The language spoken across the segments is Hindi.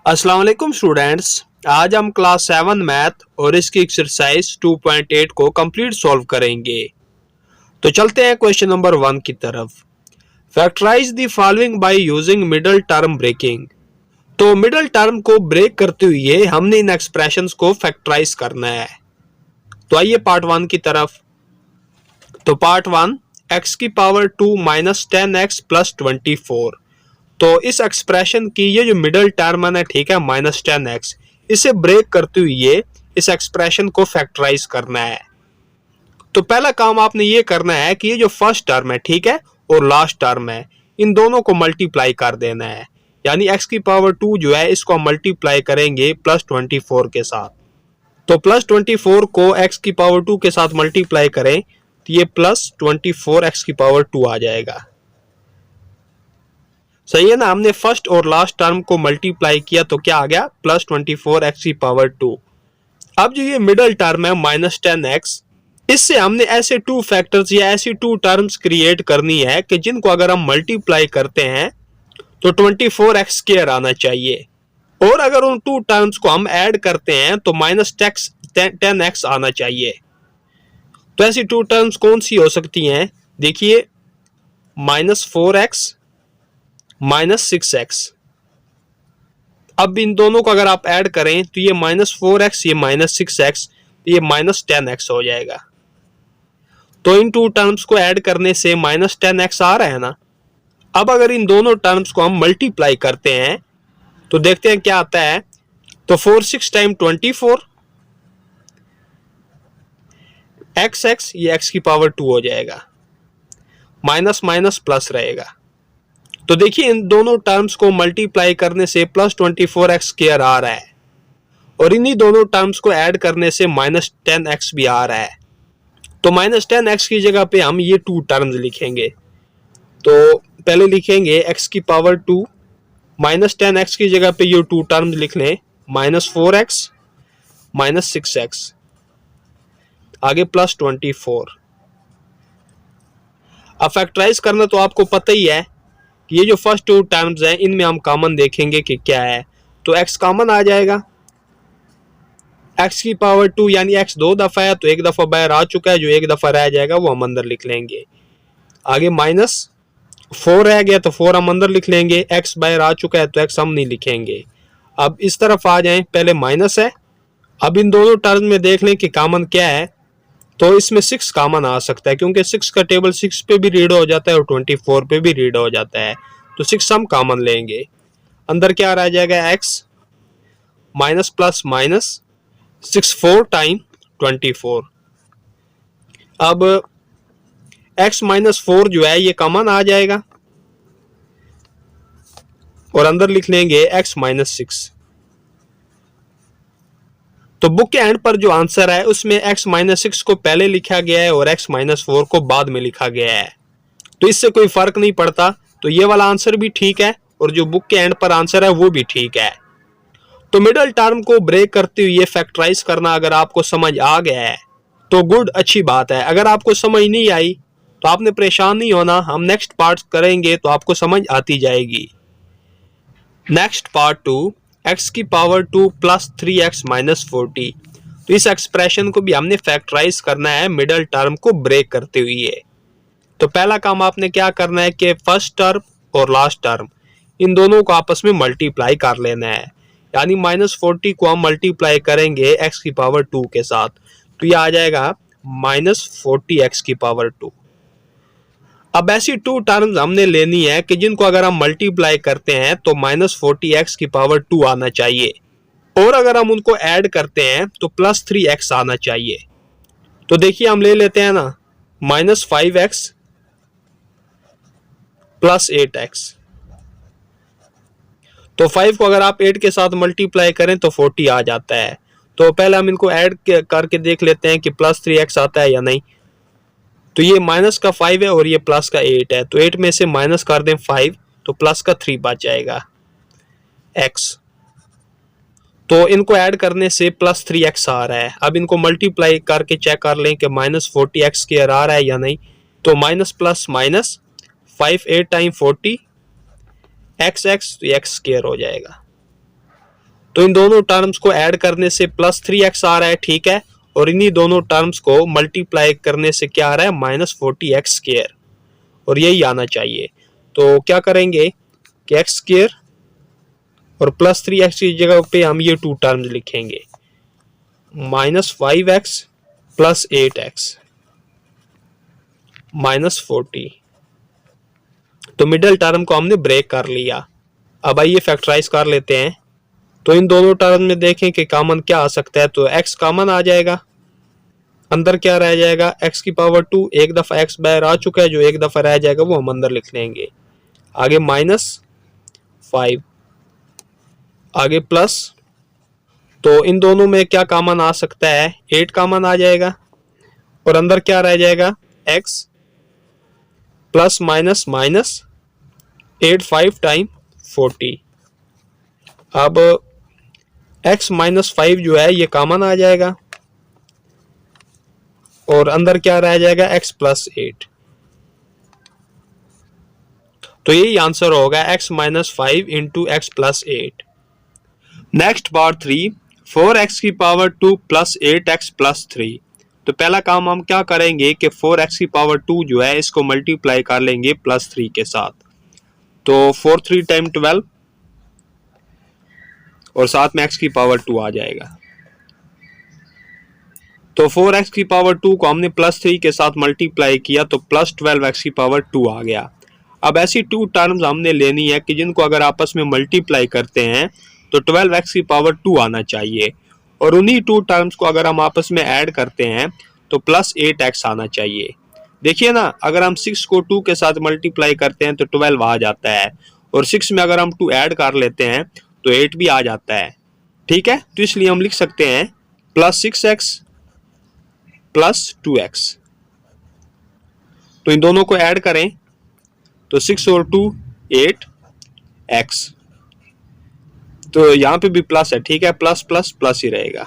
अस्सलाम वालेकुम स्टूडेंट्स। आज हम क्लास 7 मैथ और इसकी एक्सरसाइज 2.8 को कंप्लीट सॉल्व करेंगे। तो चलते हैं क्वेश्चन नंबर 1 की तरफ। Factorise the following by using middle term breaking. तो मिडल टर्म को ब्रेक करते हुए हमने इन एक्सप्रेशंस को फैक्टराइज करना है। तो आइए पार्ट 1 की तरफ। तो पार्ट 1, x की पावर 2 माइनस 10x प्लस 24। तो इस एक्सप्रेशन की ये जो मिडल टर्म है ठीक है -10x, इसे ब्रेक करते हुए इस एक्सप्रेशन को फैक्टराइज करना है। तो पहला काम आपने ये करना है कि ये जो फर्स्ट टर्म है ठीक है और लास्ट टर्म है, इन दोनों को मल्टीप्लाई कर देना है। यानी x की पावर 2 जो है इसको हम मल्टीप्लाई करेंगे प्लस 24 के साथ। तो प्लस 24 को x की पावर 2 के साथ मल्टीप्लाई करें तो ये प्लस 24 x की पावर 2 आ जाएगा। सही है ना। हमने फर्स्ट और लास्ट टर्म को मल्टीप्लाई किया तो क्या आ गया, प्लस 24 एक्स की पावर 2। अब जो ये मिडल टर्म है -10x, इससे हमने ऐसे टू फैक्टर्स या ऐसी टू टर्म्स क्रिएट करनी है कि जिनको अगर हम मल्टीप्लाई करते हैं तो 24x स्क्वायर आना चाहिए, और अगर उन टू टर्म्स को हम ऐड करते हैं तो -10x आना चाहिए। तो ऐसी टू टर्म्स कौन सी हो सकती हैं, देखिए -4x -6x। अब इन दोनों को अगर आप ऐड करें तो ये -4x ये -6x, ये -10x हो जाएगा। तो इन टू टर्म्स को ऐड करने से -10x आ रहा है ना। अब अगर इन दोनों टर्म्स को हम मल्टीप्लाई करते हैं तो देखते हैं क्या आता है। तो 4 6 टाइम 24 x ये x की पावर 2 हो जाएगा, माइनस माइनस प्लस रहेगा। तो देखिए इन दोनों टर्म्स को मल्टीप्लाई करने से प्लस 24x स्क्वायर आ रहा है, और इन्हीं दोनों टर्म्स को ऐड करने से -10x भी आ रहा है। तो -10x की जगह पे हम ये टू टर्म्स लिखेंगे। तो पहले लिखेंगे x की पावर 2, -10x की जगह पे ये टू टर्म्स लिख लें, -4x -6x, आगे प्लस 24। अब फैक्टराइज करना तो आपको पता ही है कि ये जो फर्स्ट टू टर्म्स हैं इनमें हम कॉमन देखेंगे कि क्या है। तो x कॉमन आ जाएगा, x की पावर 2 यानी x दो दफा है तो एक दफा बाहर आ चुका है, जो एक दफा रह जाएगा वो हम अंदर लिख लेंगे। आगे -4 रह गया तो 4 हम अंदर लिख लेंगे, x बाहर आ चुका है तो x हम नहीं लिखेंगे। अब इस तरफ आ जाएं, पहले माइनस है। अब इन दोनों टर्म में देख लें कि कॉमन क्या है। तो इसमें 6 कॉमन आ सकता है, क्योंकि 6 का टेबल 6 पे भी रीड हो जाता है और 24 पे भी रीड हो जाता है। तो 6 हम कॉमन लेंगे, अंदर क्या रह जाएगा x minus plus minus 6 4 time 24। अब x -4 जो है ये कॉमन आ जाएगा और अंदर लिख लेंगे x -6। तो बुक के एंड पर जो आंसर है उसमें x -6 को पहले लिखा गया है और x -4 को बाद में लिखा गया है। तो इससे कोई फर्क नहीं पड़ता, तो ये वाला आंसर भी ठीक है और जो बुक के एंड पर आंसर है वो भी ठीक है। तो मिडल टर्म को ब्रेक करते हुए फैक्टराइज करना अगर आपको समझ आ गया है तो गुड, अच्छी बात है। अगर आपको समझ नहीं आई तो आपने परेशान नहीं होना, हम नेक्स्ट पार्ट करेंगे तो आपको समझ आती जाएगी। नेक्स्ट पार्ट 2, x की पावर 2 प्लस 3x -40। तो इस एक्सप्रेशन को भी हमने फैक्टराइज करना है मिडल टर्म को ब्रेक करते हुए। तो पहला काम आपने क्या करना है कि फर्स्ट टर्म और लास्ट टर्म इन दोनों को आपस में मल्टीप्लाई कर लेना है। यानी -40 को हम मल्टीप्लाई करेंगे x की पावर 2 के साथ, तो ये आ जाएगा -40x की पावर 2। अब ऐसी टू टर्म्स हमने लेनी है कि जिनको अगर हम मल्टीप्लाई करते हैं तो -40x की पावर 2 आना चाहिए, और अगर हम उनको ऐड करते हैं तो +3x आना चाहिए। तो देखिए हम ले लेते हैं ना, -5x + 8x। तो 5 को अगर आप 8 के साथ मल्टीप्लाई करें तो 40 आ जाता है। तो पहले हम इनको ऐड करके देख लेते हैं कि +3x आता है या नहीं। तो ये माइनस का 5 है और ये प्लस का 8 है, तो 8 में से माइनस कर दें 5 तो प्लस का 3 बच जाएगा x। तो इनको ऐड करने से +3x आ रहा है। अब इनको मल्टीप्लाई करके चेक कर लें कि -40x स्क्वायर आ रहा है या नहीं। तो minus plus minus 5 8 time 40 x तो x स्क्वायर हो जाएगा। तो इन दोनों टर्म्स को ऐड करने से प्लस 3x आ रहा है, ठीक है, और इन्हीं दोनों टर्म्स को मल्टीप्लाई करने से क्या आ रहा है, माइनस 40x स्क्वायर, और यही आना चाहिए। तो क्या करेंगे कि x स्क्वायर और प्लस 3x की जगह पे हम ये टू टर्म्स लिखेंगे, minus 5x plus 8x minus 40। तो मिडिल टर्म को हमने ब्रेक कर लिया। अब आइए फैक्टराइज कर लेते हैं। तो इन दोनों टर्म में देखें कि कॉमन क्या आ सकता है, तो x कॉमन आ जाएगा, अंदर क्या रह जाएगा, x की पावर 2, एक दफा x बाहर आ चुका है, जो एक दफा रह जाएगा वो हम अंदर लिख लेंगे। आगे माइनस 5, आगे प्लस, तो इन दोनों में क्या कॉमन आ सकता है, 8 कॉमन आ जाएगा, और अंदर क्या रह जाएगा, x plus minus minus 8 5 time 40। अब x माइनस 5 जो है ये कॉमन आ जाएगा, और अंदर क्या रह जाएगा, x प्लस 8। तो यही आंसर होगा x minus 5 into x plus 8। Next part 3, 4x की पावर 2 प्लस 8x प्लस 3। तो पहला काम हम क्या करेंगे कि 4x की पावर 2 जो है इसको मल्टीप्लाई कर लेंगे प्लस 3 के साथ। तो 4 3 टाइम 12, और साथ में x की पावर 2 आ जाएगा। तो 4x की पावर 2 को हमने प्लस 3 के साथ मल्टीप्लाई किया तो प्लस 12x की पावर 2 आ गया। अब ऐसी टू टर्म्स हमने लेनी है कि जिनको अगर आपस में मल्टीप्लाई करते हैं तो 12x की पावर 2 आना चाहिए, और उन्हीं टू टर्म्स को अगर हम आपस में ऐड करते हैं तो प्लस 8x आना चाहिए। देखिए ना, अगर हम 6 को 2 के साथ मल्टीप्लाई करते हैं तो 12 आ जाता है, और 6 में अगर हम 2 ऐड कर लेते हैं तो 8 भी आ जाता है, ठीक है। तो इसलिए हम लिख सकते हैं प्लस 6x प्लस 2x। तो इन दोनों को ऐड करें तो 6 और 2 8x, तो यहां पे भी प्लस है, ठीक है, प्लस प्लस प्लस ही रहेगा।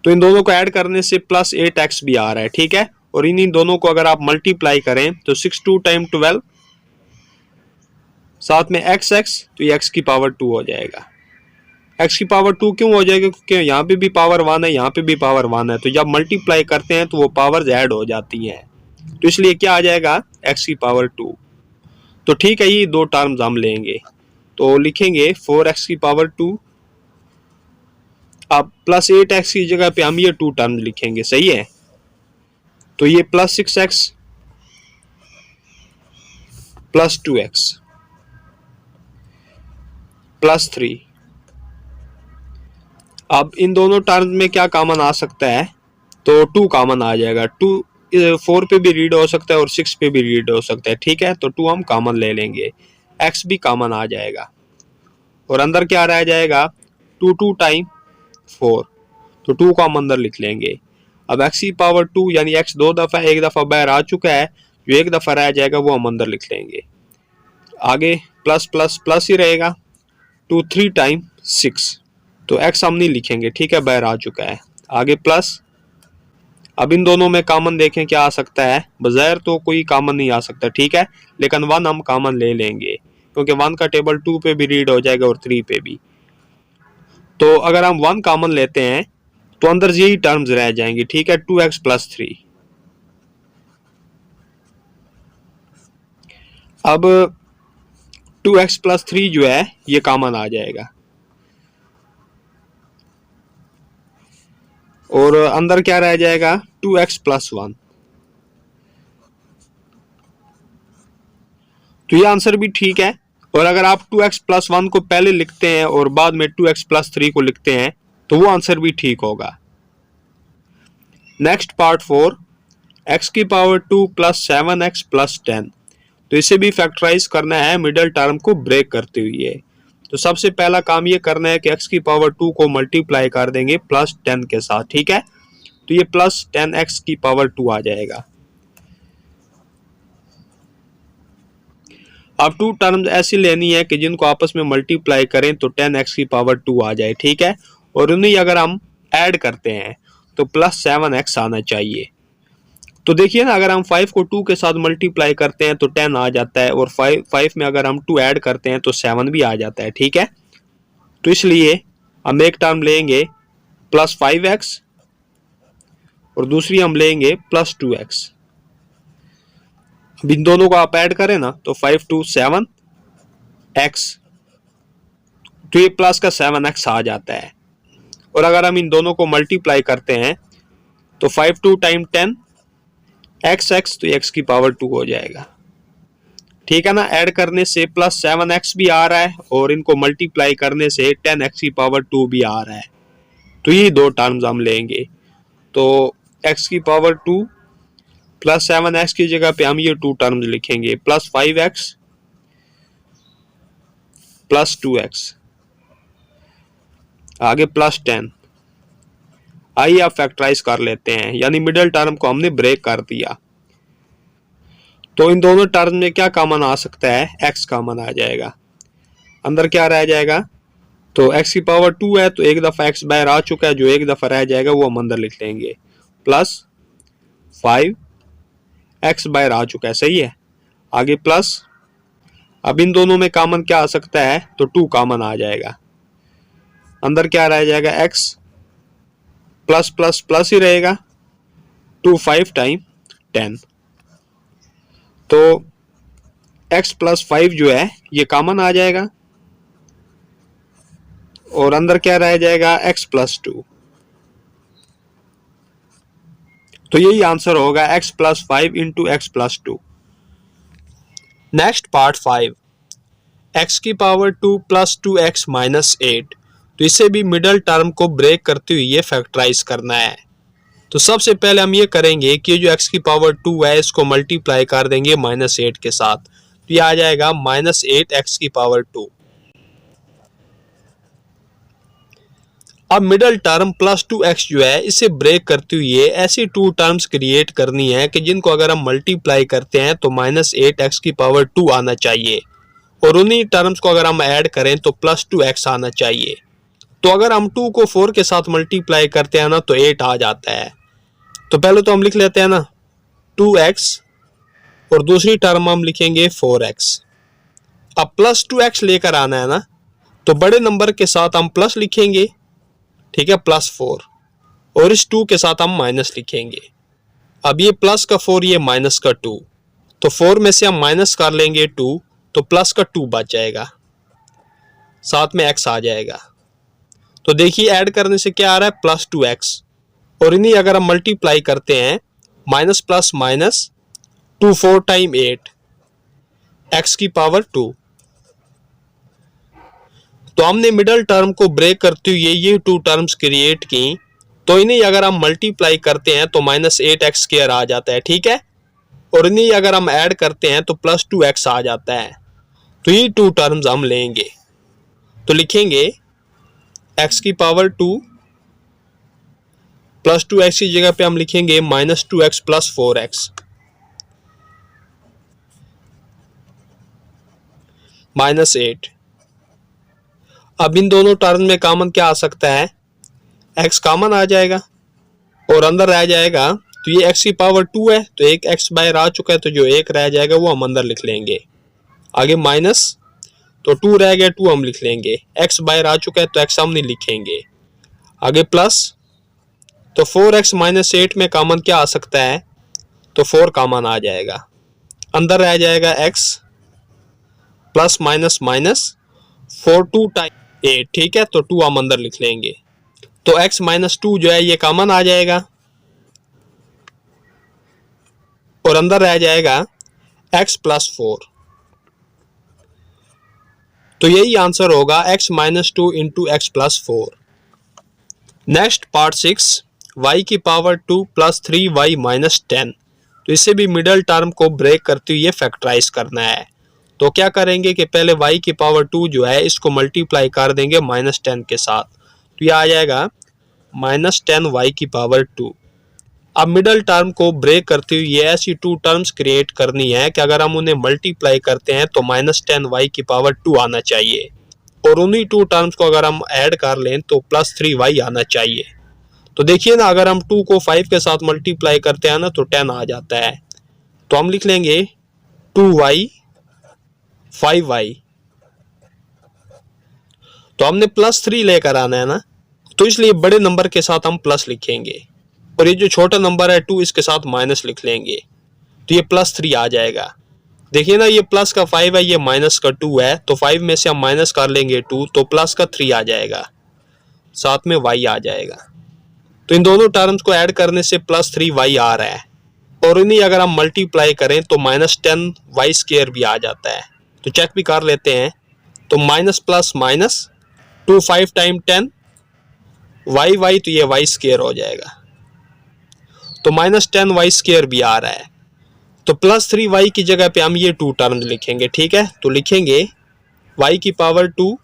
तो इन दोनों को ऐड करने से प्लस 8x भी आ रहा है, ठीक है, और इन दोनों को अगर आप मल्टीप्लाई करें तो 6 2 टाइम 12, साथ में x, तो ये x की पावर 2 हो जाएगा। x की पावर 2 क्यों हो जाएगा, क्योंकि यहाँ पे भी पावर 1 है, यहाँ पे भी पावर 1 है, तो जब मल्टीप्लाई करते हैं तो वो पावर्स ऐड हो जाती हैं, तो इसलिए क्या आ जाएगा, x की पावर 2। तो ठीक है, ये दो टर्म्स हम लेंगे, तो लिखेंगे 4x की पावर 2, अब प्लस 8x की जगह पे हम ये टू टर्म्स लिखेंगे, सही है। तो ये plus 6x plus 2x plus 3। अब इन दोनों टर्म्स में क्या कॉमन आ सकता है, तो 2 कॉमन आ जाएगा। 2 4 पे भी रीड हो सकता है और 6 पे भी रीड हो सकता है, ठीक है, तो 2 हम कॉमन ले लेंगे, x भी कॉमन आ जाएगा, और अंदर क्या रह जाएगा, 2 2 टाइम 4, तो 2 को हम अंदर लिख लेंगे। अब x की पावर 2 यानी x दो दफा, एक दफा बाहर आ चुका है, जो एक दफा रह जाएगा वो हम अंदर लिख लेंगे। आगे प्लस प्लस प्लस ही रहेगा, 2 3 टाइम 6, तो x हम नहीं लिखेंगे, ठीक है, बाहर आ चुका है। आगे प्लस, अब इन दोनों में कॉमन देखें क्या आ सकता है, बज़ाहिर तो कोई कॉमन नहीं आ सकता, ठीक है, लेकिन 1 हम कॉमन ले लेंगे, क्योंकि 1 का टेबल 2 पे भी रीड हो जाएगा और 3 पे भी। तो अगर हम 1 कॉमन लेते हैं तो अंदर यही टर्म्स रह जाएंगी, ठीक है, 2x प्लस 3। अब 2x प्लस 3 जो है ये कॉमन आ जाएगा, और अंदर क्या रह जाएगा, 2x प्लस 1। तो ये आंसर भी ठीक है, और अगर आप 2x प्लस 1 को पहले लिखते हैं और बाद में 2x प्लस 3 को लिखते हैं तो वो आंसर भी ठीक होगा। नेक्स्ट पार्ट 4, x की पावर 2 प्लस 7x प्लस 10। तो इसे भी फैक्टराइज करना है मिडिल टर्म को ब्रेक करते हुए। तो सबसे पहला काम ये करना है कि x की पावर 2 को मल्टीप्लाई कर देंगे प्लस 10 के साथ, ठीक है, तो ये प्लस 10x की पावर 2 आ जाएगा। अब टू टर्म्स ऐसी लेनी है कि जिनको आपस में मल्टीप्लाई करें तो 10x की पावर 2 आ जाए, ठीक है, और उन्हें अगर हम ऐड करते हैं तो प्लस 7x आना चाहिए। तो देखिए ना, अगर हम 5 को 2 के साथ मल्टीप्लाई करते हैं तो 10 आ जाता है, और 5 में अगर हम 2 ऐड करते हैं तो 7 भी आ जाता है, ठीक है। तो इसलिए हम एक टर्म लेंगे +5x और दूसरी हम लेंगे +2x। अब इन दोनों को आप ऐड करें ना तो 5 2 7x, तो ये प्लस का 7x आ जाता है। और अगर हम इन दोनों को मल्टीप्लाई करते हैं तो 5 2 टाइम 10 x, तो x की पावर 2 हो जाएगा। ठीक है ना, ऐड करने से +7x भी आ रहा है और इनको मल्टीप्लाई करने से 10x की पावर 2 भी आ रहा है। तो ये दो टर्म्स हम लेंगे। तो x की पावर 2 +7x की जगह पे हम ये 2 टर्म्स लिखेंगे, +5x +2x, आगे +10। आइए आप फैक्टराइज कर लेते हैं, यानी मिडिल टर्म को हमने ब्रेक कर दिया। तो इन दोनों टर्म में क्या कॉमन आ सकता है, x कॉमन आ जाएगा। अंदर क्या रह जाएगा, तो x की पावर 2 है तो एक दफा x बाहर आ चुका है, जो एक दफा रह जाएगा वो हम अंदर लिख लेंगे, +5 x बाहर आ चुका है, सही है। आगे प्लस, अब इन दोनों में कॉमन क्या आ सकता है, तो 2 कॉमन आ जाएगा। अंदर क्या रह जाएगा, x प्लस प्लस प्लस ही रहेगा, 2 5 टाइम 10। तो x +5 जो है ये कॉमन आ जाएगा और अंदर क्या रह जाएगा, x +2। तो यही आंसर होगा x +5 into x +2। Next part 5, x की पावर 2 + 2x - 8। तो इसे भी मिडल टर्म को ब्रेक करते हुए ये फैक्टराइज करना है। तो सबसे पहले हम ये करेंगे कि जो x की पावर 2 है इसको मल्टीप्लाई कर देंगे -8 के साथ, तो ये आ जाएगा -8x की पावर 2। अब मिडल टर्म +2x जो है इसे ब्रेक करते हुए ऐसी 2 टर्म्स क्रिएट करनी है कि जिनको अगर हम मल्टीप्लाई करते हैं तो -8x की पावर 2 आना चाहिए, और उन्हीं टर्म्स को अगर हम ऐड करें तो +2x आना चाहिए। तो अगर हम 2 को 4 के साथ मल्टीप्लाई करते हैं ना तो 8 आ जाता है। तो पहले तो हम लिख लेते हैं ना 2x और दूसरी टर्म हम लिखेंगे 4x। अब +2x लेकर आना है ना, तो बड़े नंबर के साथ हम प्लस लिखेंगे, ठीक है, +4, और इस 2 के साथ हम माइनस लिखेंगे। अब ये प्लस का 4, ये माइनस का 2, तो 4 में से हम माइनस कर लेंगे 2, तो प्लस का 2 बच जाएगा, साथ में x आ जाएगा। तो देखिए ऐड करने से क्या आ रहा है, +2x, और इन्हीं अगर हम मल्टीप्लाई करते हैं minus plus minus 2 4 time 8 x की पावर 2। तो हमने मिडल टर्म को ब्रेक करते हुए ये 2 टर्म्स क्रिएट की, तो इन्हीं अगर हम मल्टीप्लाई करते हैं तो -8x² आ जाता है, ठीक है, और इन्हीं अगर हम ऐड करते हैं तो +2x आ जाता है। तो ये 2 टर्म्स हम लेंगे, तो लिखेंगे x की पावर 2 +2x की जगह पे हम लिखेंगे -2x + 4x -8। अब इन दोनों टर्म में कॉमन क्या आ सकता है, x कॉमन आ जाएगा और अंदर रह जाएगा, तो ये x की पावर 2 है तो एक x बाहर आ चुका है, तो जो एक रह जाएगा वो हम अंदर लिख लेंगे। आगे माइनस, तो 2 रह गया, 2 हम लिख लेंगे, x बाहर आ चुका है तो x हम नहीं लिखेंगे। आगे प्लस, तो 4x - 8 में कॉमन क्या आ सकता है, तो 4 कॉमन आ जाएगा। अंदर रह जाएगा x plus minus minus 4 2 time 8, ठीक है, तो 2 हम अंदर लिख लेंगे। तो x - 2 जो है ये कॉमन आ जाएगा और अंदर रह जाएगा x + 4। तो यही आंसर होगा x - 2 into x + 4। Next part 6, y की पावर 2 + 3y - 10। तो इसे भी मिडल टर्म को ब्रेक करते हुए फैक्टराइज करना है। तो क्या करेंगे कि पहले y की पावर 2 जो है इसको मल्टीप्लाई कर देंगे -10 के साथ, तो ये आ जाएगा -10y की पावर 2। अब मिडल टर्म को ब्रेक करते हुए ये ऐसी 2 टर्म्स क्रिएट करनी है कि अगर हम उन्हें मल्टीप्लाई करते हैं तो -10y की पावर 2 आना चाहिए, और उन्हीं 2 टर्म्स को अगर हम ऐड कर लें तो +3y आना चाहिए। तो देखिए ना, अगर हम 2 को 5 के साथ मल्टीप्लाई करते हैं ना तो 10 आ जाता है। तो हम लिख लेंगे 2y 5y। तो हमने +3 लेकर आना है ना, तो इसलिए बड़े नंबर के साथ हम प्लस लिखेंगे और ये जो छोटा नंबर है 2 इसके साथ माइनस लिख लेंगे, तो ये +3 आ जाएगा। देखिए ना, ये प्लस का 5 है, ये माइनस का 2 है, तो 5 में से हम माइनस कर लेंगे 2, तो प्लस का 3 आ जाएगा, साथ में y आ जाएगा। तो इन दोनों टर्म्स को ऐड करने से +3y आ रहा है, और इन्हीं अगर हम मल्टीप्लाई करें तो -10y² भी आ जाता है। तो चेक भी कर लेते हैं, तो minus plus minus 2 5 time 10 y, तो ये y² हो जाएगा, तो -10y² भी आ रहा है। तो +3y की जगह पे हम ये 2 टर्म्स लिखेंगे, ठीक है। तो लिखेंगे y की पावर 2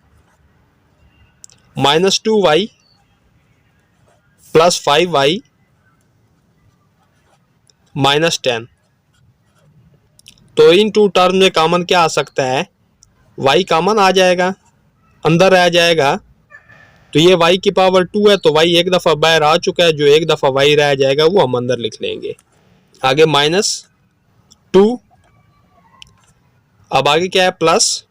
-2y प्लस 5y -10। तो इन 2 टर्म में कॉमन क्या आ सकता है, y कॉमन आ जाएगा, अंदर रह जाएगा, तो ये y की पावर 2 है, तो y एक दफ़ा बाहर आ चुका है, जो एक दफ़ा y रह जाएगा वो हम अंदर लिख लेंगे। आगे -2, अब आगे क्या है प्लस,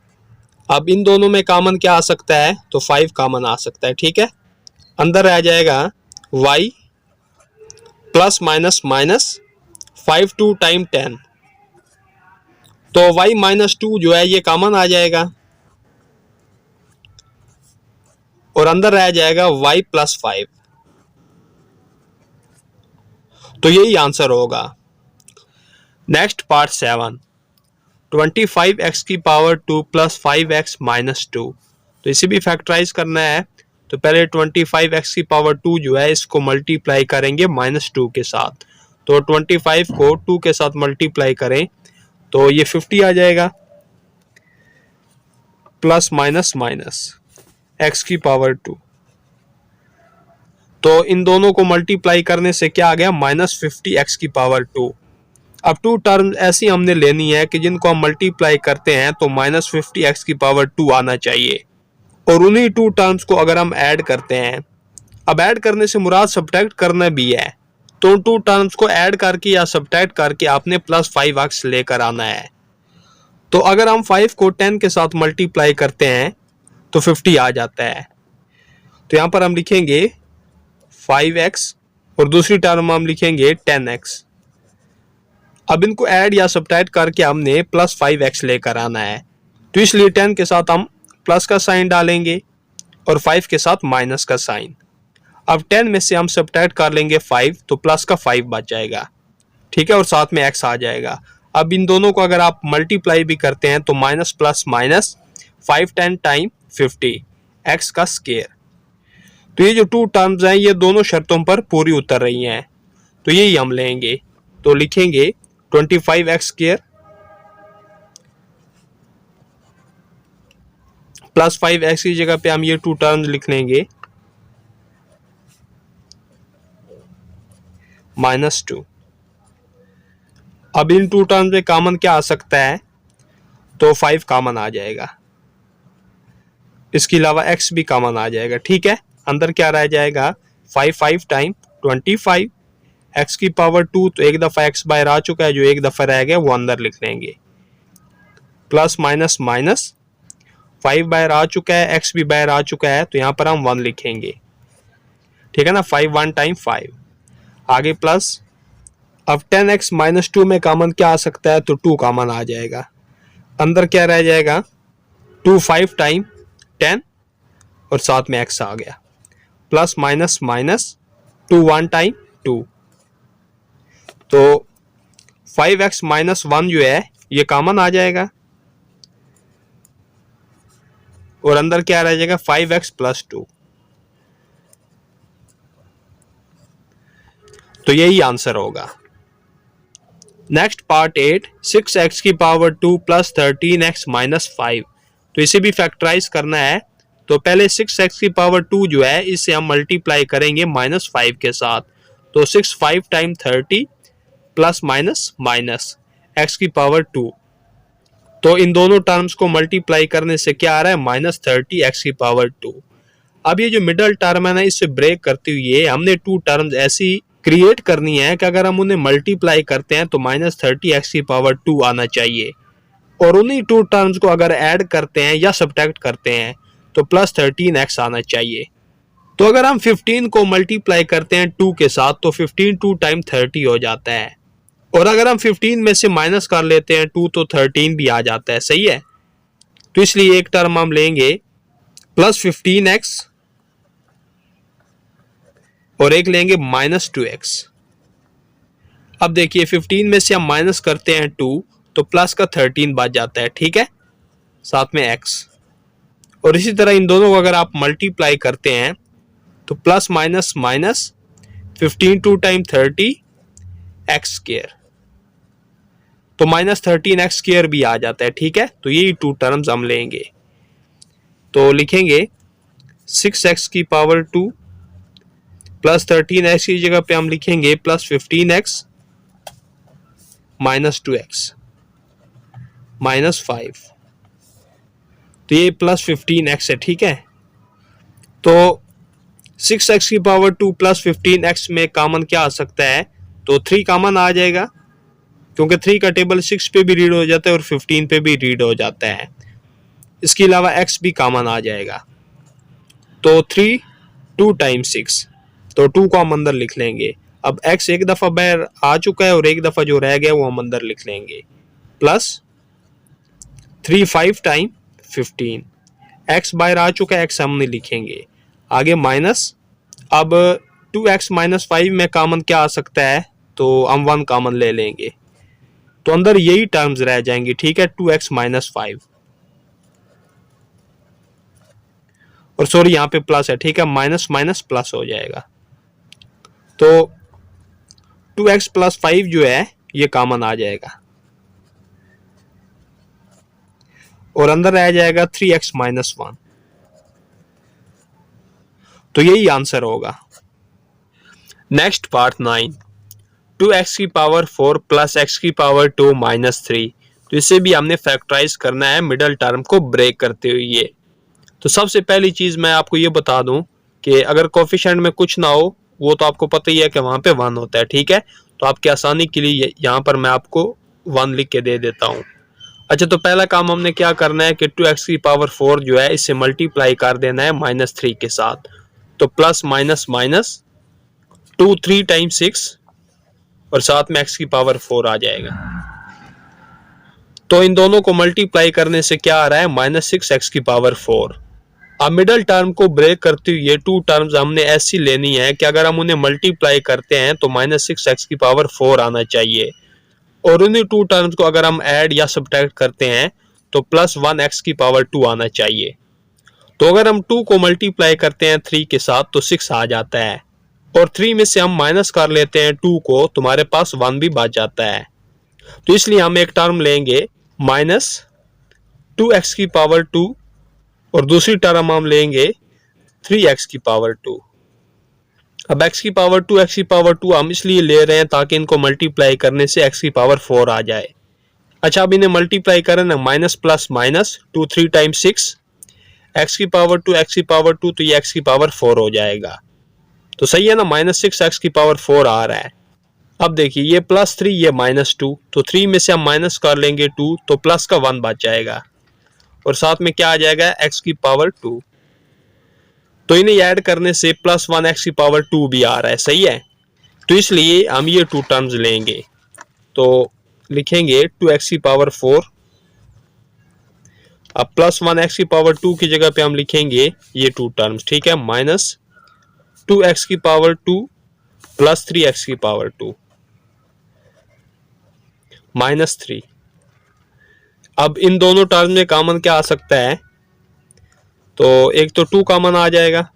अब इन दोनों में कॉमन क्या आ सकता है, तो 5 कॉमन आ सकता है, ठीक है। अंदर रह जाएगा y plus minus minus 5 2 time 10, तो y -2 जो है ये कॉमन आ जाएगा और अंदर रह जाएगा y प्लस 5, तो यही आंसर होगा। नेक्स्ट पार्ट 7, 25x की पावर 2 प्लस 5x माइनस 2, तो इसे भी फैक्टराइज करना है। तो पहले 25x की पावर 2 जो है इसको मल्टीप्लाई करेंगे -2 के साथ, तो 25 को 2 के साथ मल्टीप्लाई करें तो ये 50 आ जाएगा, प्लस माइनस माइनस x की पावर 2, तो इन दोनों को मल्टीप्लाई करने से क्या आ गया, -50x की पावर 2। अब 2 टर्म ऐसी हमने लेनी है कि जिनको हम मल्टीप्लाई करते हैं तो -50x की पावर 2 आना चाहिए, और उन्हीं 2 टर्म्स को अगर हम ऐड करते हैं, अब ऐड करने से मुराद सब्ट्रैक्ट करना भी है, तो 2 टर्म्स को ऐड करके या सब्ट्रैक्ट करके आपने +5x लेकर आना है। तो अगर हम 5 को 10 के साथ मल्टीप्लाई करते हैं तो 50 आ जाता है, तो यहाँ पर हम लिखेंगे 5x और दूसरी टर्म हम लिखेंगे 10x। अब इनको ऐड या सब्ट्रैक्ट करके हमने +5x लेकर आना है, तो इसलिए 10 के साथ हम प्लस का साइन डालेंगे और 5 के साथ माइनस का साइन। अब 10 में से हम सब्ट्रैक्ट कर लेंगे 5, तो प्लस का 5 बच जाएगा, ठीक है, और साथ में x आ जाएगा। अब इन दोनों को अगर आप मल्टीप्लाई भी करते हैं तो minus plus minus 5 10 time 50 x का स्क्वायर। तो ये जो 2 टर्म्स हैं ये दोनों शर्तों पर पूरी उतर रही हैं, तो यही हम लेंगे। तो लिखेंगे 25x² प्लस 5x की जगह पे हम ये 2 टर्म्स लिख लेंगे -2। अब इन 2 टर्म्स में कॉमन क्या आ सकता है, तो 5 कॉमन आ जाएगा, इसके अलावा x भी कॉमन आ जाएगा, ठीक है। अंदर क्या रह जाएगा 5 5 टाइम 25, x की पावर 2, तो एक दफ़ा x बाहर आ चुका है, जो एक दफ़ा रह गया वो अंदर लिख लेंगे, प्लस माइनस माइनस 5 बाहर आ चुका है, x भी बाहर आ चुका है, तो यहाँ पर हम 1 लिखेंगे, ठीक है ना। 5 1 टाइम 5, आगे प्लस, अब 10x -2 में कॉमन क्या आ सकता है, तो 2 कॉमन आ जाएगा, अंदर क्या रह जाएगा 2 5 टाइम 10 और साथ में x आ गया, प्लस माइनस माइनस 2 1 टाइम 2, तो 5x -1 जो है ये कॉमन आ जाएगा और अंदर क्या रह जाएगा 5x + 2, तो यही आंसर होगा। नेक्स्ट पार्ट 8, 6x की पावर 2 प्लस 13x माइनस 5, तो इसे भी फैक्टराइज करना है। तो पहले 6x की पावर 2 जो है इसे हम मल्टीप्लाई करेंगे -5 के साथ, तो 6 5 time 30 plus minus minus x की पावर 2, तो इन दोनों टर्म्स को मल्टीप्लाई करने से क्या आ रहा है -30 x की पावर 2। अब ये जो मिडल टर्म है ना, इससे ब्रेक करते हुए हमने 2 टर्म्स ऐसी क्रिएट करनी है कि अगर हम उन्हें मल्टीप्लाई करते हैं तो -30 x की पावर 2 आना चाहिए, और उन्हीं 2 टर्म्स को अगर ऐड करते हैं या सब्ट्रैक्ट करते हैं तो प्लस 13x आना चाहिए। तो अगर हम 15 को मल्टीप्लाई करते हैं 2 के साथ तो 15 2 टाइम 30 हो जाता है, और अगर हम 15 में से माइनस कर लेते हैं 2 तो 13 भी आ जाता है। सही है, तो इसलिए एक टर्म हम लेंगे प्लस 15x और एक लेंगे माइनस 2x। अब देखिए 15 में से हम माइनस करते हैं 2 तो प्लस का 13 बच जाता है, ठीक है, साथ में x। और इसी तरह इन दोनों को अगर आप मल्टीप्लाई करते हैं तो plus minus minus 15 2 time 30 x square, तो माइनस 13x स्क्वायर भी आ जाता है, ठीक है। तो यही टू टर्म्स हम लेंगे, तो लिखेंगे 6x की पावर 2 प्लस 13x की जगह पे हम लिखेंगे plus 15x minus 2x minus 5, तो ये प्लस 15x है, ठीक है। तो 6x की पावर 2 प्लस 15x में कॉमन क्या आ सकता है, तो 3 कॉमन आ जाएगा, क्योंकि 3 का टेबल 6 पे भी रीड हो जाता है और 15 पे भी रीड हो जाता है। इसके अलावा x भी कॉमन आ जाएगा, तो 3 2 टाइम 6, तो 2 को हम अंदर लिख लेंगे। अब x एक दफ़ा बाहर आ चुका है और एक दफ़ा जो रह गया वो हम अंदर लिख लेंगे, प्लस 3 5 टाइम 15, x बाहर आ चुका है, x हम नहीं लिखेंगे, आगे माइनस। अब 2x माइनस 5 में कॉमन क्या आ सकता है, तो हम 1 कॉमन ले लेंगे, तो अंदर यही टर्म्स रह जाएंगी, ठीक है, 2x माइनस 5, और सॉरी यहाँ पे प्लस है, ठीक है, माइनस माइनस प्लस हो जाएगा, तो 2x प्लस 5 जो है ये कॉमन आ जाएगा, और अंदर रह जाएगा 3x माइनस 1, तो यही आंसर होगा। नेक्स्ट पार्ट 9, 2x की पावर 4 प्लस x की पावर 2 माइनस 3, तो इसे भी हमने फैक्टराइज करना है मिडल टर्म को ब्रेक करते हुए। तो सबसे पहली चीज मैं आपको ये बता दूं कि अगर कोफिशिएंट में कुछ ना हो, वो तो आपको पता ही है कि वहां पे 1 होता है, ठीक है। तो आपकी आसानी के लिए यहाँ पर मैं आपको 1 लिख के दे देता हूँ। अच्छा, तो पहला काम हमने क्या करना है कि 2x की पावर 4 जो है इससे मल्टीप्लाई कर देना है माइनस 3 के साथ, तो प्लस माइनस माइनस 2 3 टाइम 6 और साथ में x की पावर 4 आ जाएगा। तो इन दोनों को मल्टीप्लाई करने से क्या आ रहा है, माइनस 6x की पावर 4। अब मिडल टर्म को ब्रेक करते हुए टू टर्म्स हमने ऐसी लेनी है कि अगर हम उन्हें मल्टीप्लाई करते हैं तो माइनस 6x की पावर 4 आना चाहिए, और उन्हीं टू टर्म्स को अगर हम ऐड या सब्ट्रैक्ट करते हैं तो प्लस 1x की पावर 2 आना चाहिए। तो अगर हम 2 को मल्टीप्लाई करते हैं 3 के साथ तो 6 आ जाता है, और 3 में से हम माइनस कर लेते हैं 2 को, तुम्हारे पास 1 भी बच जाता है। तो इसलिए हम एक टर्म लेंगे माइनस 2x की पावर 2, और दूसरी टर्म हम लेंगे 3x की पावर 2। अब x की पावर 2 x की पावर 2 हम इसलिए ले रहे हैं ताकि इनको मल्टीप्लाई करने से x की पावर 4 आ जाए। अच्छा, अब इन्हें मल्टीप्लाई करें ना, minus plus minus 2 3 time 6 x की पावर 2 x की पावर 2, तो ये x की पावर 4 हो जाएगा। तो सही है ना, माइनस 6 x की पावर 4 आ रहा है। अब देखिए ये प्लस 3 ये माइनस 2, तो 3 में से हम माइनस कर लेंगे 2, तो प्लस का 1 बच जाएगा, और साथ में क्या आ जाएगा, x की पावर 2। तो इन्हें ऐड करने से प्लस 1 x की पावर 2 भी आ रहा है, सही है। तो इसलिए हम ये टू टर्म्स लेंगे, तो लिखेंगे 2x की पावर 4, अब प्लस 1 x की पावर 2 की जगह पे हम लिखेंगे ये टू टर्म्स, ठीक है, माइनस 2x की पावर 2 प्लस 3x की पावर 2 माइनस 3। अब इन दोनों टर्म में कॉमन क्या आ सकता है, तो एक तो 2 कॉमन आ जाएगा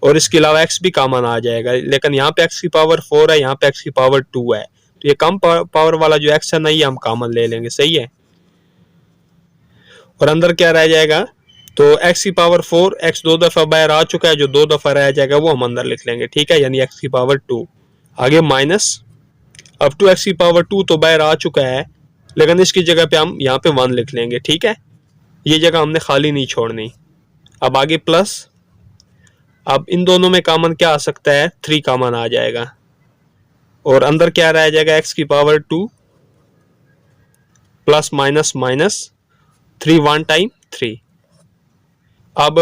और इसके अलावा x भी कॉमन आ जाएगा, लेकिन यहाँ पे x की पावर 4 है, यहाँ पे x की पावर 2 है, तो ये कम पावर वाला जो x है ना ये हम कॉमन ले लेंगे, सही है। और अंदर क्या रह जाएगा, तो x की पावर 4, x 2 दफा बाहर आ चुका है, जो 2 दफा रह जाएगा वो हम अंदर लिख लेंगे, ठीक है, यानी x की पावर 2। आगे माइनस, अब 2x की पावर 2 तो बाहर आ चुका है, लेकिन इसकी जगह पे हम यहाँ पे 1 लिख लेंगे, ठीक है, ये जगह हमने खाली नहीं छोड़नी। अब आगे प्लस, अब इन दोनों में कॉमन क्या आ सकता है, 3 कॉमन आ जाएगा, और अंदर क्या रह जाएगा, x की power 2 plus minus minus 3 1 time 3। अब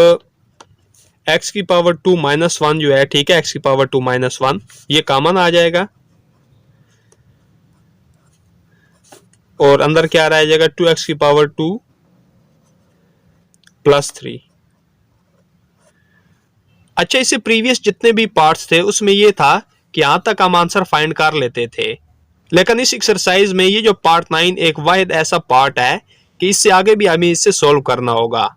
x की पावर 2 माइनस 1 जो है, ठीक है, x की पावर 2 माइनस 1 ये कॉमन आ जाएगा और अंदर क्या रह जाएगा, 2x की पावर 2 प्लस 3। अच्छा, इससे प्रीवियस जितने भी पार्ट्स थे उसमें ये था कि यहां तक हम आंसर फाइंड कर लेते थे, लेकिन इस एक्सरसाइज में ये जो पार्ट 9 एक वाहिद ऐसा पार्ट है कि इससे आगे भी हमें इससे सॉल्व करना होगा।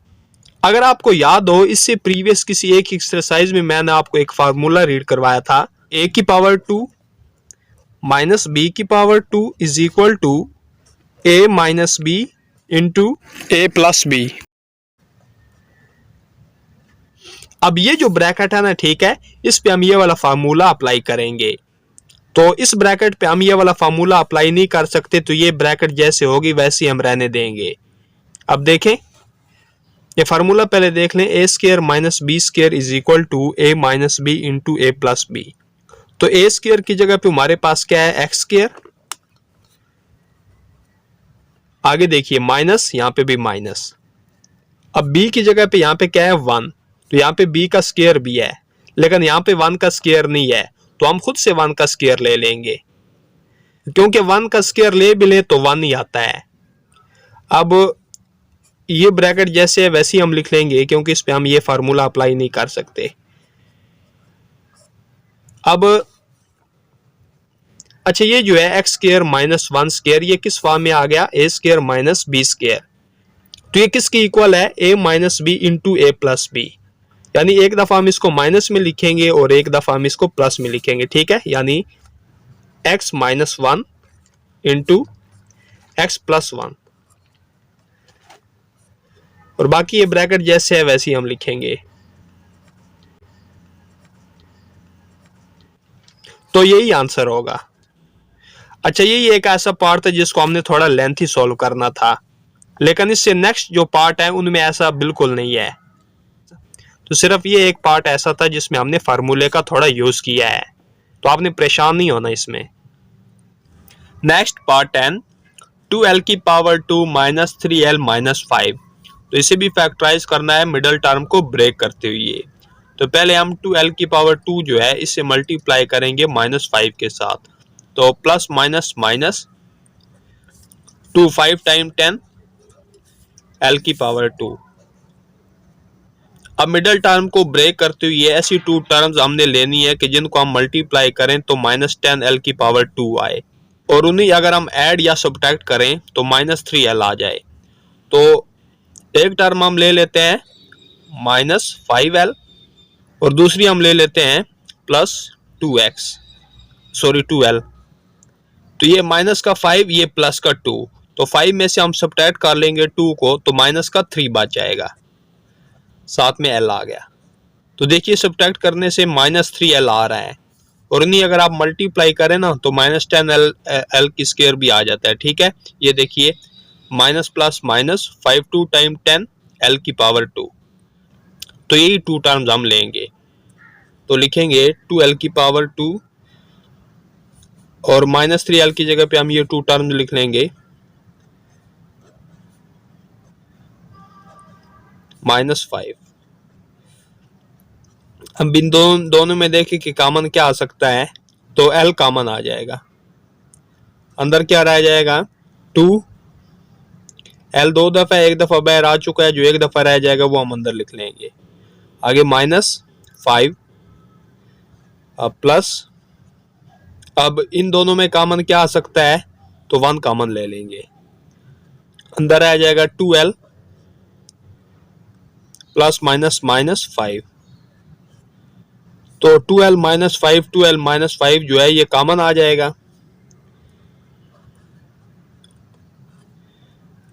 अगर आपको याद हो, इससे प्रीवियस किसी एक एक्सरसाइज में मैंने आपको एक फार्मूला रीड करवाया था, a की पावर 2 माइनस बी की power 2 is equal to a minus B into A plus B. अब ये जो ब्रैकेट है ना, ठीक है, इस पे हम ये वाला फार्मूला अप्लाई करेंगे। तो इस ब्रैकेट पे हम ये वाला फार्मूला अप्लाई नहीं कर सकते, तो ये ब्रैकेट जैसे होगी वैसे हम रहने देंगे। अब देखें, ये फार्मूला पहले देख लें, A square minus B square is equal to A minus B into A plus B. तो ए स्क्र की जगह पे हमारे पास क्या है, एक्स स्क्र, आगे देखिए माइनस, यहां पे भी माइनस। अब b की जगह पे यहां पे क्या है, 1, तो यहां पे b का स्क्वायर भी है, लेकिन यहां पे 1 का स्क्वायर नहीं है, तो हम खुद से 1 का स्क्वायर ले लेंगे, क्योंकि 1 का स्क्वायर ले भी ले तो 1 ही आता है। अब ये ब्रैकेट जैसे है वैसे ही हम लिख लेंगे, क्योंकि इस पे हम ये फार्मूला अप्लाई नहीं कर सकते। अब अच्छा, ये जो है एक्स स्क्वायर माइनस 1 स्क्वायर, ये किस फॉर्म में आ गया, ए स्क्वायर माइनस बी स्क्वायर। तो ये किसके इक्वल है, ए minus B into A plus B. यानी एक दफा हम इसको माइनस में लिखेंगे और एक दफा हम इसको प्लस में लिखेंगे, ठीक है, यानी x minus 1 into x plus 1, और बाकी ये ब्रैकेट जैसे है वैसे ही हम लिखेंगे। तो यही आंसर होगा। अच्छा, यही एक ऐसा पार्ट था जिसको हमने थोड़ा लेंथी सॉल्व करना था, लेकिन इससे नेक्स्ट जो पार्ट है उनमें ऐसा बिल्कुल नहीं है। तो सिर्फ ये एक पार्ट ऐसा था जिसमें हमने फार्मूले का थोड़ा यूज किया है, तो आपने परेशान नहीं होना इसमें। नेक्स्ट पार्ट 10, 2l की पावर 2 माइनस 3l माइनस 5। तो इसे भी फैक्टराइज करना है मिडल टर्म को ब्रेक करते हुए। तो पहले हम 2l की पावर 2 जो है इससे मल्टीप्लाई करेंगे माइनस 5 के साथ, तो plus minus minus 2 5 time 10 l की पावर 2। अब मिडल टर्म को ब्रेक करते हुए ऐसी टू टर्म्स हमने लेनी है कि जिनको हम मल्टीप्लाई करें तो माइनस 10l की पावर 2 आए, और उन्हें अगर हम ऐड या सब्ट्रैक्ट करें तो माइनस 3l आ जाए। तो एक टर्म हम ले लेते हैं माइनस 5l और दूसरी हम ले लेते हैं प्लस 2l। तो ये माइनस का 5, ये प्लस का 2, तो 5 में से हम सब्ट्रैक्ट कर लेंगे 2 को, तो माइनस का 3 बच जाएगा, साथ में l आ गया। तो देखिए सब्ट्रैक्ट करने से माइनस 3l आ रहा है, और नहीं अगर आप मल्टीप्लाई करें ना तो माइनस 10l की स्क्वायर भी आ जाता है, ठीक है। ये देखिए minus plus minus 5 2 time 10 l की पावर 2। तो यही टू टर्म्स हम लेंगे, तो लिखेंगे 2l की पावर 2 और माइनस 3l की जगह पे हम ये टू टर्म्स लिख लेंगे माइनस 5। हम इन दोनों में देखें कि कॉमन क्या आ सकता है, तो l कॉमन आ जाएगा, अंदर क्या रह जाएगा 2, l 2 दफा एक दफा बाहर आ चुका है, जो एक दफा रह जाएगा वो हम अंदर लिख लेंगे। आगे माइनस 5 प्लस, अब इन दोनों में कॉमन क्या आ सकता है, तो 1 कॉमन ले लेंगे, अंदर आ जाएगा 2l प्लस माइनस माइनस 5। तो 2l माइनस 5, 2l माइनस 5 जो है ये कॉमन आ जाएगा,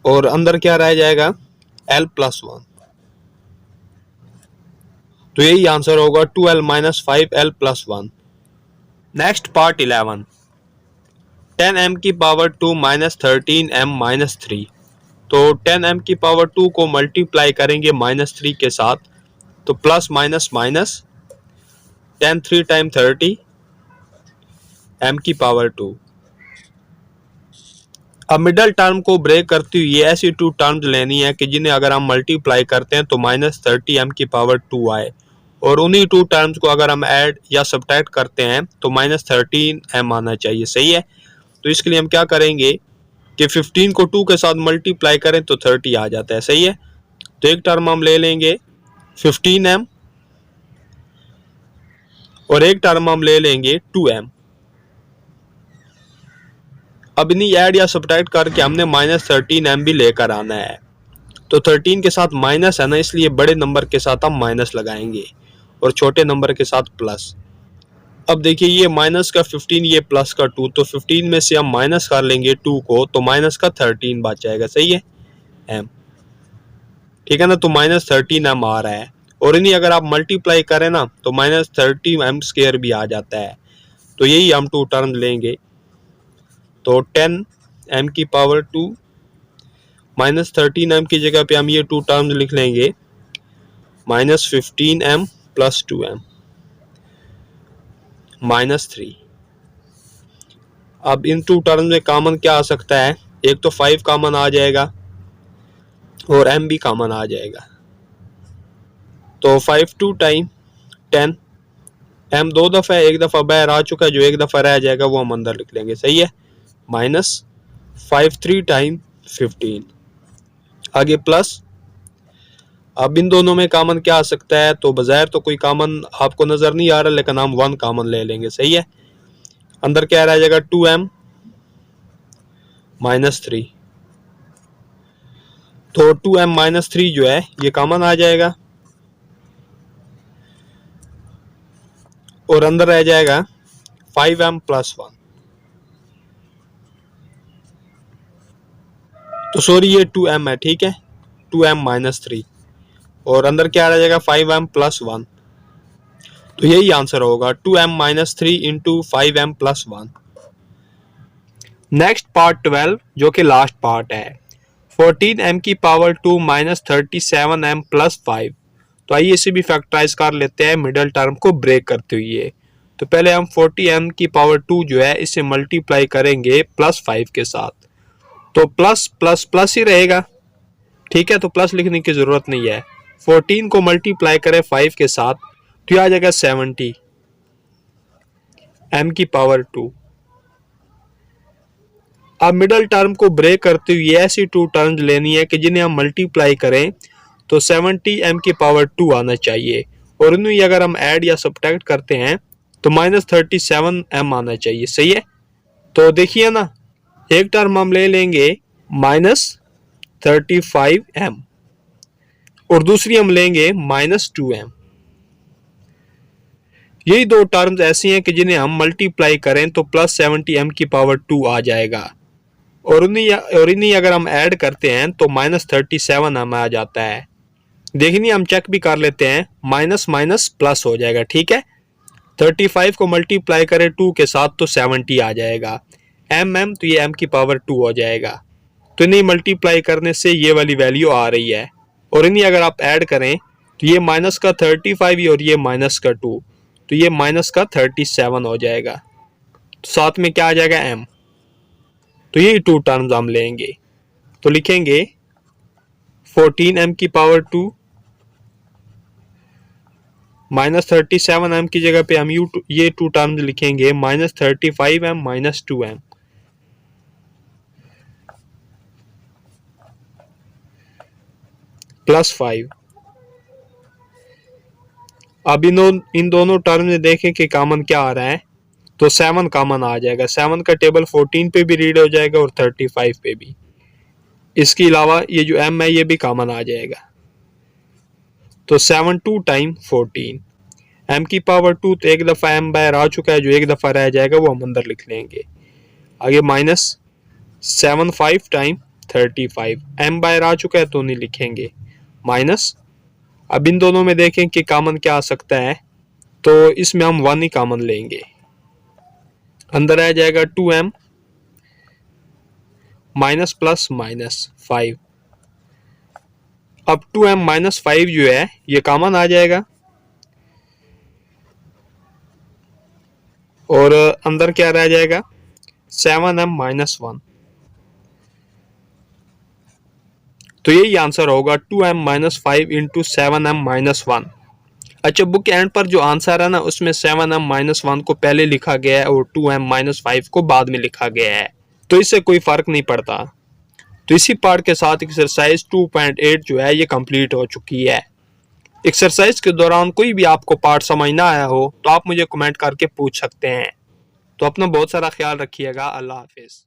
और अंदर क्या रह जाएगा l प्लस 1। तो यही आंसर होगा 2l minus 5l plus 1। Next part 11, 10m की पावर 2 माइनस 13m माइनस 3। तो 10m की पावर 2 को मल्टीप्लाई करेंगे माइनस 3 के साथ, तो plus minus minus 10 3 time 30 m की पावर 2। अब मिडल टर्म को ब्रेक करती हुई ऐसी टू टर्म्स लेनी है कि जिन्हें अगर हम मल्टीप्लाई करते हैं तो -30m की पावर 2 आए, और उन्हीं टू टर्म्स को अगर हम ऐड या सब्ट्रैक्ट करते हैं तो -13m आना चाहिए। सही है। तो इसके लिए हम क्या करेंगे कि 15 को 2 के साथ मल्टीप्लाई करें तो 30 आ जाता है। सही है। तो एक टर्म हम ले लेंगे 15m और एक टर्म हम ले लेंगे 2m। अब इन्हीं ऐड या सब्ट्रैक्ट करके हमने -13m भी लेकर आना है। तो 13 के साथ माइनस है ना, इसलिए बड़े नंबर के साथ हम माइनस लगाएंगे और छोटे नंबर के साथ प्लस। अब देखिए ये माइनस का 15, ये प्लस का 2, तो 15 में से हम माइनस कर लेंगे 2 को तो माइनस का 13 बच जाएगा। सही है m, ठीक है ना। तो -13m आ रहा है, और इन्हीं अगर आप मल्टीप्लाई करें ना तो -30m² भी आ जाता है। तो यही हम टू टर्म लेंगे। तो 10m की पावर 2 -13m की जगह पे हम ये टू टर्म्स लिख लेंगे -15m + 2m -3। अब इन टू टर्म्स में कॉमन क्या आ सकता है, एक तो 5 कॉमन आ जाएगा और m भी कॉमन आ जाएगा। तो 5 2 टाइम 10, m दो दफ़ा है, एक दफ़ा बाहर आ चुका है, जो एक दफ़ा रह जाएगा वो हम अंदर लिख लेंगे। सही है। -5 3 टाइम 15, आगे प्लस। अब इन दोनों में कॉमन क्या आ सकता है, तो बज़ाहिर तो कोई कॉमन आपको नज़र नहीं आ रहा, लेकिन हम 1 कॉमन ले लेंगे। सही है। अंदर क्या रह जाएगा 2m -3, तो 2m -3 जो है ये कॉमन आ जाएगा, और अंदर रह जाएगा 5m + 1। तो सॉरी ये 2m है, ठीक है, 2m -3, और अंदर क्या रह जाएगा 5m + 1। तो यही आंसर होगा 2m -3 × 5m + 1। नेक्स्ट पार्ट 12 जो कि लास्ट पार्ट है, 14m की पावर 2 -37m + 5। तो आइए इसे भी फैक्टराइज कर लेते हैं मिडल टर्म को ब्रेक करते हुए। तो पहले हम 40m की पावर 2 जो है इसे मल्टीप्लाई करेंगे +5 के साथ, तो प्लस प्लस प्लस ही रहेगा, ठीक है। तो प्लस लिखने की जरूरत नहीं है। 14 को मल्टीप्लाई करें 5 के साथ तो यह आ जाएगा 70 m की पावर 2। अब मिडल टर्म को ब्रेक करते हुए ऐसी टू टर्म्स लेनी है कि जिन्हें हम मल्टीप्लाई करें तो 70m की पावर 2 आना चाहिए, और इन्हें अगर हम ऐड या सब्ट्रैक्ट करते हैं तो -37m आना चाहिए। सही है। तो देखिए ना, एक टर्म हम ले लेंगे -35m और दूसरी हम लेंगे -2m। यही दो टर्म्स ऐसी हैं कि जिन्हें हम मल्टीप्लाई करें तो +70m की पावर 2 आ जाएगा, और इन्हीं अगर हम ऐड करते हैं तो -37m आ जाता है। देखिए हम चेक भी कर लेते हैं, माइनस माइनस प्लस हो जाएगा, ठीक है। 35 को मल्टीप्लाई करें 2 के साथ तो 70 आ जाएगा, mm तो ये m की पावर 2 हो जाएगा। तो इन्हें मल्टीप्लाई करने से ये वाली वैल्यू आ रही है, और इन्हीं अगर आप ऐड करें तो ये माइनस का 35 और ये माइनस का 2, तो ये माइनस का 37 हो जाएगा। तो साथ में क्या आ जाएगा m। तो ये टू टर्म्स हम लेंगे, तो लिखेंगे 14m की पावर 2 -37m की जगह पे हम ये टू टर्म्स लिखेंगे -35m -2m +5। अब इन दोनों टर्म में देखें कि कॉमन क्या आ रहा है, तो 7 कॉमन आ जाएगा। 7 का टेबल 14 पे भी रीड हो जाएगा और 35 पे भी। इसके अलावा ये जो m है ये भी कॉमन आ जाएगा, तो 7 2 टाइम 14, m की पावर 2, तो एक दफ़ा m बाहर आ चुका है, जो एक दफ़ा रह जाएगा वो हम अंदर लिख लेंगे। आगे -7 5 टाइम 35, m बाहर आ चुका है तो नहीं लिखेंगे, माइनस। अब इन दोनों में देखें कि कॉमन क्या आ सकता है, तो इसमें हम 1 ही कॉमन लेंगे, अंदर आ जाएगा 2m माइनस प्लस -5। अब 2m -5 जो है ये कॉमन आ जाएगा, और अंदर क्या रह जाएगा 7m -1। तो यही आंसर होगा 2m-5 इंटू 7m-1। अच्छा, बुक के एंड पर जो आंसर है ना उसमें 7m-1 को पहले लिखा गया है और 2m-5 को बाद में लिखा गया है, तो इससे कोई फर्क नहीं पड़ता। तो इसी पार्ट के साथ एक्सरसाइज 2.8 जो है ये कंप्लीट हो चुकी है। एक्सरसाइज के दौरान कोई भी आपको पार्ट समझ ना आया हो तो आप मुझे कमेंट करके पूछ सकते हैं। तो अपना बहुत सारा ख्याल रखिएगा। अल्लाह हाफिज।